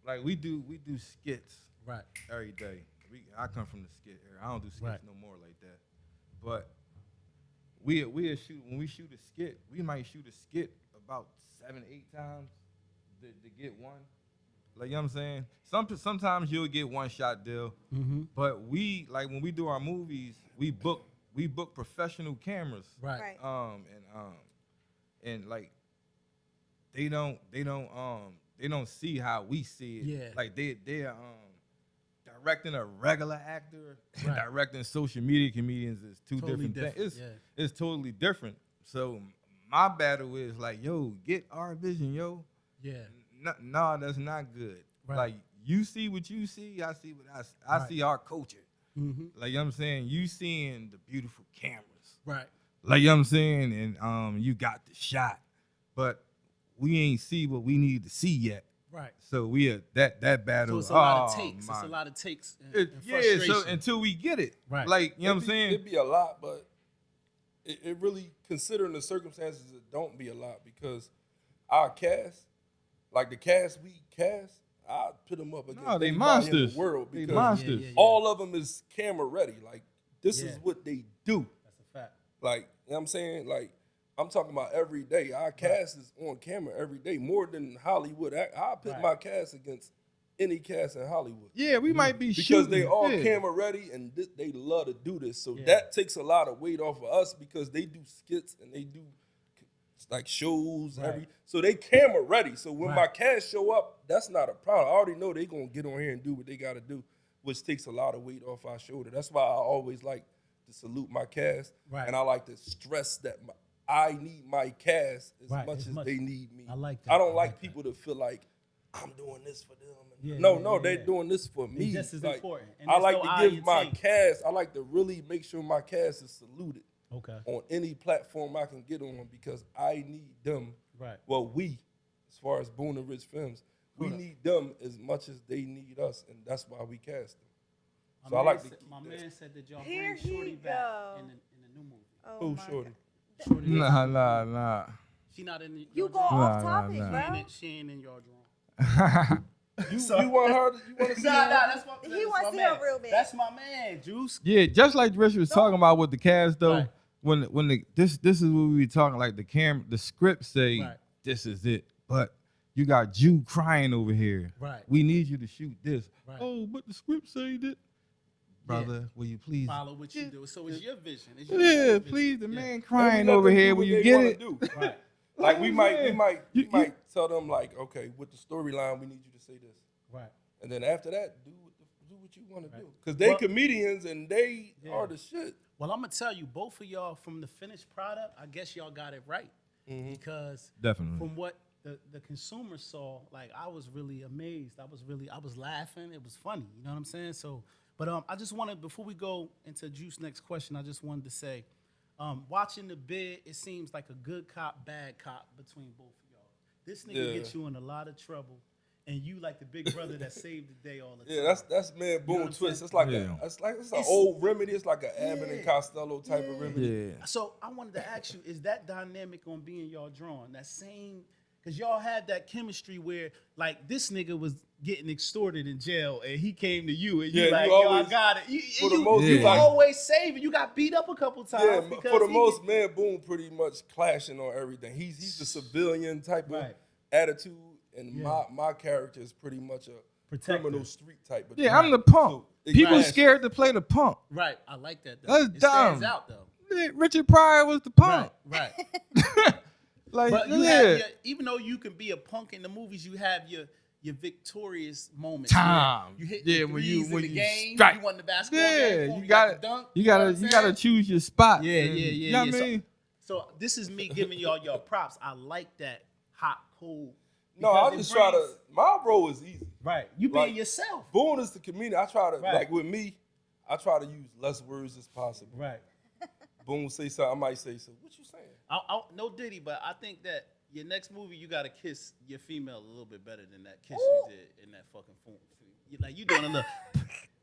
Like we do skits Right. every day. I come from the skit era. I don't do skits Right. no more like that. But we shoot when we shoot a skit, we might shoot a skit about 7-8 times to get one. Like, you know what I'm saying? Sometimes you'll get one shot deal. Mm-hmm. But we like when we do our movies, we book professional cameras. Right. Right. And like they don't see how we see it. Yeah. Like they're directing a regular actor and Right. directing social media comedians is two Totally different things. different, It's totally different. So my battle is like, yo, get our vision, yo. Yeah. No, that's not good. Right. Like you see what you see, I see what I Right. see our culture. Mm-hmm. Like, you know what I'm saying? You seeing the beautiful cameras. Right. Like, you know what I'm saying? And you got the shot. But we ain't see what we need to see yet. Right. So we are that So battle. it's a lot of oh, takes. my- It's a lot of takes. And, It- and yeah, frustration. so until we get it. Right. Like, you know what I'm It'd saying? be a lot, but it really, considering the circumstances, it don't be a lot because our cast, like the cast we cast, I put them up against No, they anybody in monsters. the world They because monsters. Yeah. all of them is camera ready. Like this is Yeah. what they do. That's a fact. Like, you know what I'm saying? Like, I'm talking about every day. Our cast is on camera every day, more than Hollywood. I put Right. my cast against any cast in Hollywood. Yeah, we might be Because shooting. they all yeah. camera ready and they love to do this. So Yeah. that takes a lot of weight off of us because they do skits and they do like shows. Right. So they camera ready. So when Right. my cast show up, that's not a problem. I already know they gonna get on here and do what they gotta do, which takes a lot of weight off our shoulder. That's why I always like to salute my cast. Right. And I like to stress that I need my cast as Right, much as they need me. I like that. I don't I like like people to feel like I'm doing this for them. Yeah, no, yeah, they're yeah. doing this for me. just as Like, important. And I there's like no to eye give in my taint. cast. I like to really make sure my cast is saluted Okay. on any platform I can get on because I need them. Right. Well, we, as far as Boone and Rich Films, we need them as much as they need us, and that's why we cast them. So I like to keep My that. man said that y'all Here bring Shorty he back go. in the new movie. Oh Who, my Shorty? God. Shorty, Nah. she not in the, You your go drawing. off topic, nah. bro. She ain't in your drawing. You want her? You want to see her? That's my. He that's wants my to see man. her real bad. That's my man, Juice. Yeah, just like Rich was talking about with the cast though. Right. When this is what we be talking like the script say Right. this is it, but you got Jew crying over here. Right. We need you to shoot this. Right. Oh, but the script say that. Brother, will you please? Follow what you do. So it's your vision. It's your Yeah, vision. please. The Yeah. man And we crying let over them do here. what Will you they get wanna it? do. Right. Like we might You- tell them like, okay, with the storyline, we need you to say this, Right. and then after that, do what you want to do, because they Well- comedians and they Yeah. are the shit. Well, I'm gonna tell you, both of y'all from the finished product, I guess y'all got it right because Definitely. from what the consumer saw, like I was really amazed. I was laughing. It was funny. You know what I'm saying? So, but I just wanted before we go into Juice's next question, I just wanted to say, watching the bid, it seems like a good cop, bad cop between both of y'all. This nigga Yeah. gets you in a lot of trouble, and you like the big brother that saved the day all the time. Yeah, that's man know Boone what I'm twist. saying? It's like Yeah. it's an It's- old remedy. It's like an Abbott and Yeah. Costello type of remedy. Yeah. So I wanted to ask you, is that dynamic on being y'all drawing? That same, because y'all had that chemistry where, like, this nigga was getting extorted in jail and he came to you and you Yeah, like, you yo, always- I got it. for the most, you you like- always saving. You got beat up a couple times. Yeah, because for the he most, get- man Boone pretty much clashing on everything. He's the civilian type of Right. attitude, and Yeah. my character is pretty much a Protector. criminal street type. Of Yeah, dude. I'm the punk. So, it People clashes. scared to play the punk. Right, I like that. Though. That's it stands dumb. out though. Richard Pryor was the punk. Right. Like, But you yeah. have your, even though you can be a punk in the movies, you have your victorious moments. where Time. You hit Yeah, the when you- threes when in the you game. strike. You won the basketball Yeah, game. you got gotta, the dunk. you know what gotta, I'm you gotta saying? choose your spot. Yeah, and- yeah, You know what yeah. I mean? So this is me giving y'all your props. I like that hot, cold. No, because I it just try brings- to. My role is easy. Right. You being Like, yourself. Boone is the comedian. I try to Right. like with me. I try to use less words as possible. Right. Boone say something, I might say something. What you saying? No Diddy, but I think that your next movie, you gotta kiss your female a little bit better than that kiss you did in that fucking phone. Like you doing a little,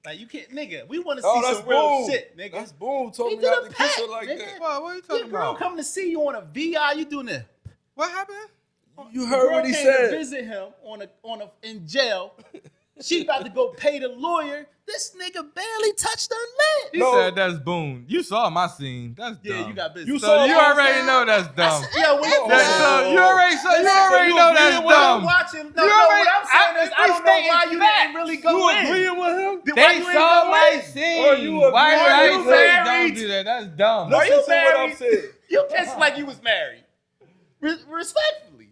like you can't, nigga. We want to see Oh, that's some real Boone. shit, nigga. That's Boone told He me did not a to kiss her peck, like nigga. that. What are you talking Your girl about? coming to see you on a VI. You doing that? What happened? You The heard girl what he came to said. visit him in jail. She about to go pay the lawyer. This nigga barely touched her lip. He No. said that's Boone. You saw my scene. That's dumb. Yeah, you got business. You So saw you my already scene? know that's dumb. Yeah, when you That's, so you already, so you already you know agreeing that's with him? dumb. watching. No, You no, already- what I'm saying is I don't know why you didn't really go You in. agreeing with him? Why They you ain't saw go my in? scene. Or you Why agree- would Are I you say married? don't do that? That's dumb. Are Listen you to what I'm married? saying. You kissed like you was married. Respectfully.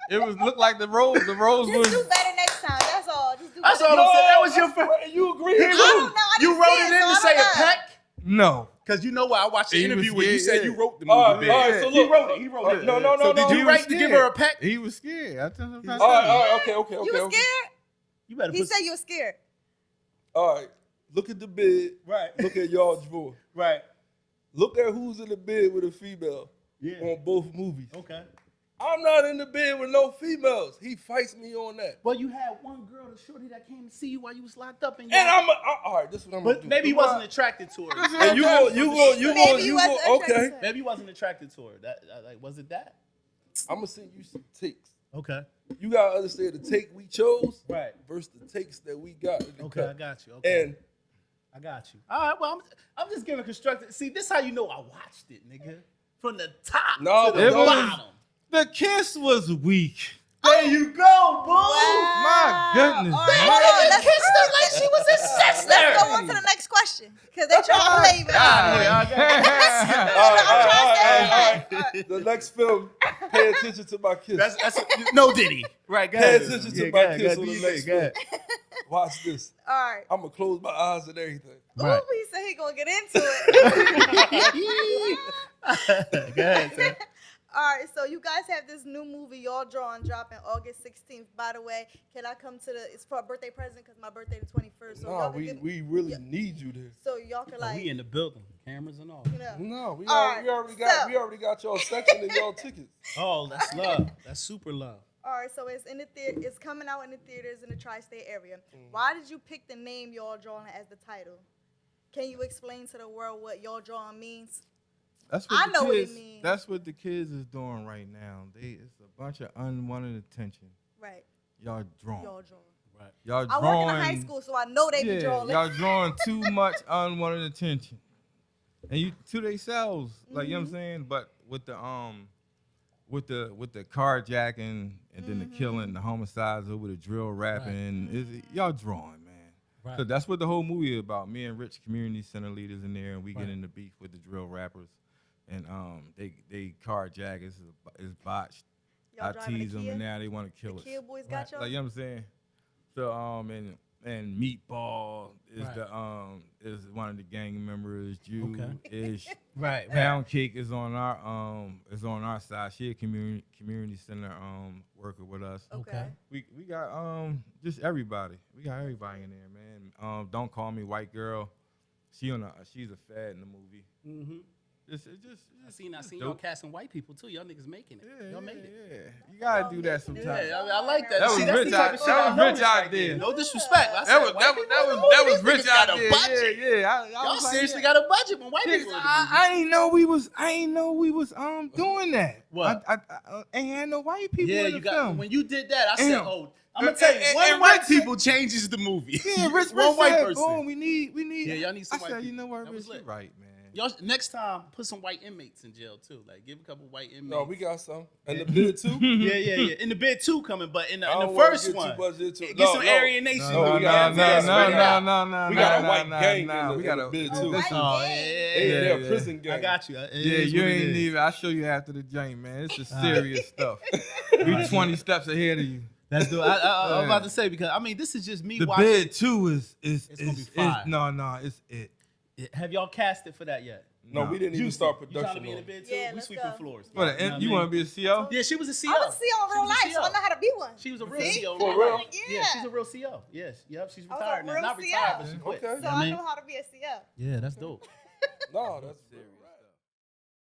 It was looked like the rose Just was. do better next time. That's all. Just do That's better. all I'm saying. That was your first. You agree? He with I him? don't know. I You didn't wrote see it it, in so to I say don't a know. peck? No. Because you know what? I watched the He interview was where you scared, said yeah. you wrote the All movie. right, all bid. right, so He look. wrote it. He wrote it. No, no, no, So no. did you write to give her a peck? He was scared. That's what I'm trying to All right, say. all right, okay. You was scared? You better He put said you was scared. All right, look at the bid. right. Look at y'all drawer. Right. Look at who's in the bid with a female Yeah. on both movies. Okay. I'm not in the bid with no females. He fights me on that. Well, you had one girl, the shorty, that came to see you while you was locked up, And all right, this is what I'm gonna but do. maybe he wasn't attracted to her. And you go, Maybe you wasn't okay. attracted to Maybe he wasn't attracted to her. That like was it that? I'm gonna send you some takes. Okay. You gotta understand the take we chose Right. versus the takes that we got. In the Okay, cut. I got you. Okay. And I got you. All right. Well, I'm just giving constructive. See, this how you know I watched it, nigga. From the top No, to the it was- bottom. The kiss was weak. There you go, boo. My goodness. All right, That hold on. nigga Let's, kissed her like she was his sister. let's go on to the next question. Because they trying to play you. all right. The next film, pay attention to my kiss. That's no Diddy. Right. Go Pay ahead. attention to Yeah, my go ahead, kiss go on the ahead, next go film. ahead. Watch this. All right. I'm gonna close my eyes and everything. Right. Ooh, he said he gonna get into it. Go ahead, sir. All right, so you guys have this new movie, Y'all Drawing, dropping August 16th. By the way, can I come to it's for a birthday present because my birthday the 21st. So Nah, y'all can we really need you there. so y'all can We in the building, cameras and all. you know. No, we All already right, got so- we already got y'all section and y'all tickets. Oh, that's love. That's super love. All right, so it's in the it's coming out in the theaters in the tri-state area. Why did you pick the name Y'all Drawing as the title? Can you explain to the world what Y'all Drawing means? That's I what know the what it kids. means. That's what the kids is doing right now. It's a bunch of unwanted attention. Right. Y'all drawing. Y'all Drawing. Right. Y'all I drawing. work in a high school, so I know they be drawing. Y'all drawing too much unwanted attention, and you to themselves, like you know what I'm Mm-hmm. saying. But with the carjacking and then the Mm-hmm. killing, the homicides over the drill rapping, y'all drawing, man. Right. So that's what the whole movie is about. Me and Rich community center leaders in there, and we get into beef with the drill rappers, and they carjack is botched. Y'all I driving a tease them, Kia? and now they want to kill The us. Kia boys got y'all? Like you know what I'm saying. So and Meatball is Right. is one of the gang members. Jew-ish. Right. Pound Cake is on our side. She a community center worker with us. Okay. We got just everybody. We got everybody in there, man. Don't Call Me White Girl. She's a fad in the movie. Mm-hmm. I seen y'all dope. casting white people too. Y'all niggas making it. Yeah, Y'all made it. yeah. You gotta do that Yeah, sometimes. Yeah, I like that. That was See, that's Rich the type of out- shit that I was noticed Rich out right there. there. No disrespect. I said, That was white people, that was these Rich niggas got out a there. budget. Yeah. Y'all was like, seriously yeah. got a budget when white Niggas, people. I ain't know we was doing that. What? I ain't had no white people Yeah, in the you got film. when you did that. I said, Damn. "Oh, I'm gonna tell you, And one white Rich- people changes the movie. Yeah, Rich one white said, person. Boom, we need. Yeah, y'all need some I white said, you people. know what, That was Rich, you lit. right, man. Y'all next time put some white inmates in jail too. Like give a couple white inmates. No, we got some. And the bid too. yeah. In the bid two coming, but in I the don't wanna first get one, too much into it. get No, some no. Aryan Nation. No, we got- We got a white gang in the We got a bid Oh, too. white Oh, gang. They Yeah, they're yeah. a prison gang. I got you. Yeah, you ain't even. I'll show you after the joint, man. It's the serious stuff. We 20 steps ahead of you. That's the. I'm about to say because I mean this is just me The watching. bid two is gonna be fire. no, it's it. Have y'all casted for that yet? No, we didn't even start You trying to production be in the on it. bid too? Yeah, we let's sweeping go. floors. What? know what I You mean? want to be a CO? Yeah, she was a CO. I was CEO in She real was a life, so I CO. know how to be one. She was a real See? CO. For right? real? Yeah, she's a real CO. Yes. Yep. She's I was a retired now. real Not CO. retired, but she quit. Okay. You So know what I I know mean? how to be a CO. Yeah, that's dope. No, that's serious.